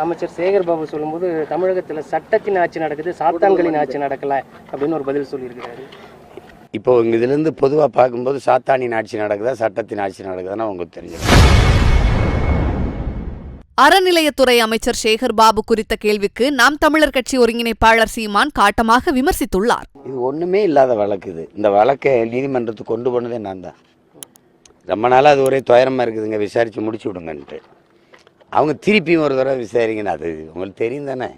அமைச்சர் சேகர் பாபு சொல்லும்போது தமிழகத்தில் சட்டத்தின் ஆட்சி நடக்குது, சாத்தான்களின் ஆட்சி நடக்கல அப்படின்னு ஒரு பதில் சொல்லியிருக்கிறாரு. இப்போ இதுலேருந்து பொதுவாக பார்க்கும்போது சாத்தானின் ஆட்சி நடக்குதா சட்டத்தின் ஆட்சி நடக்குதான்னு உங்களுக்கு தெரிஞ்சிடும். அறநிலையத்துறை அமைச்சர் சேகர் பாபு குறித்த கேள்விக்கு நாம் தமிழர் கட்சி ஒருங்கிணைப்பாளர் சீமான் காட்டமாக விமர்சித்துள்ளார். இது ஒன்றுமே இல்லாத வழக்கு. இந்த வழக்கை நீதிமன்றத்துக்கு கொண்டு போனதே நான் தான். ரொம்ப நாளாக அது ஒரே துயரமாக இருக்குதுங்க, விசாரித்து முடிச்சு விடுங்கன்ட்டு. அவங்க திருப்பியும் ஒரு தடவை விசாரிங்கன்னு அது உங்களுக்கு தெரியும் தானே.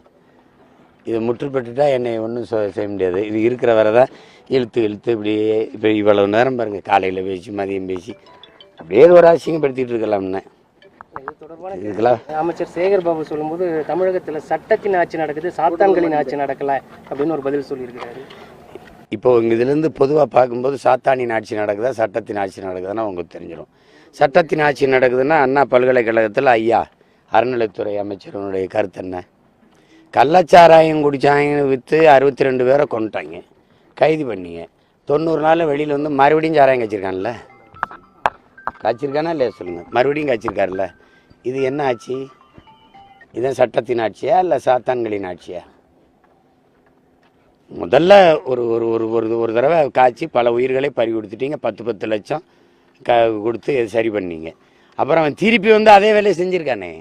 இது முற்றுப்பட்டுட்டா என்னை ஒன்றும் செய்ய முடியாது. இது இருக்கிற வரை தான் இழுத்து இப்படியே இப்போ இவ்வளவு நேரம் பாருங்கள், காலையில் பேசி மதியம் பேசி அப்படியே ஒரு அசிங்கப்படுத்திட்டு இருக்கலாம்னு. இது தொடர்பான அமைச்சர் சேகர் பாபு சொல்லும்போது தமிழகத்தில் சட்டத்தின் ஆட்சி நடக்குது, சாத்தான்களின் ஆட்சி நடக்கல அப்படின்னு ஒரு பதில் சொல்லியிருக்கிறாரு. இப்போ இதுலேருந்து பொதுவாக பார்க்கும்போது சாத்தானின் ஆட்சி நடக்குதா சட்டத்தின் ஆட்சி நடக்குதுன்னா உங்களுக்கு தெரிஞ்சிடும். சட்டத்தின் ஆட்சி நடக்குதுன்னா அண்ணா பல்கலைக்கழகத்தில் ஐயா அறநிலைத்துறை அமைச்சருடைய கருத்து என்ன? கள்ளச்சாராயம் குடிச்சாங்க விற்று 62 பேரை கொண்டுட்டாங்க, கைது பண்ணிங்க. 90 நாள் வெளியில் வந்து மறுபடியும் சாராயம் காய்ச்சிருக்கான்ல, காய்ச்சிருக்கானா இல்லையா சொல்லுங்கள், மறுபடியும் காய்ச்சிருக்காருல்ல. இது என்ன ஆட்சி? இதுதான் சட்டத்தின் ஆட்சியா இல்லை சாத்தான்களின் ஆட்சியா? முதல்ல ஒரு ஒரு ஒரு ஒரு தடவை காய்ச்சி பல உயிர்களை பறி கொடுத்துட்டீங்க, 10 லட்சம் கொடுத்து சரி பண்ணீங்க. அப்புறம் அவன் திருப்பி வந்து அதே வேலையை செஞ்சுருக்கானே,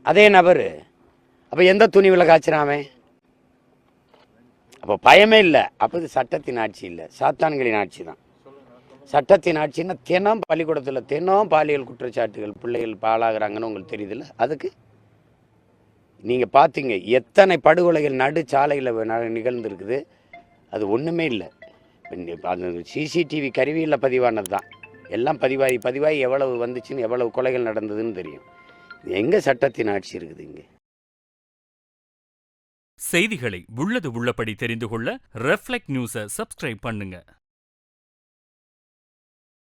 அதே நபர். அப்போ எந்த துணிவில் காய்ச்சிராமே? அப்போ பயமே இல்லை. அப்போ இது சட்டத்தின் ஆட்சி இல்லை, சாத்தான்களின் ஆட்சி தான். சட்டத்தின் ஆட்சின்னா தினம் பள்ளிக்கூடத்தில் தினம் பாலியல் குற்றச்சாட்டுகள், பிள்ளைகள் பாழாகிறாங்கன்னு உங்களுக்கு தெரியுதுல்ல. அதுக்கு நீங்கள் பார்த்தீங்க எத்தனை படுகொலைகள் நடு சாலையில் நிகழ்ந்துருக்குது. அது ஒன்றுமே இல்லை. அந்த சிசிடிவி கருவியில் பதிவானது தான். எல்லாம் பதிவாகி எவ்வளவு வந்துச்சுன்னு, எவ்வளவு கொலைகள் நடந்ததுன்னு தெரியும். எங்கே சட்டத்தின் ஆட்சி இருக்குது இங்கே? செய்திகளை உள்ளது உள்ளபடி தெரிந்து கொள்ள ரெஃப்ளெக்ட் நியூஸை சப்ஸ்கிரைப் பண்ணுங்க.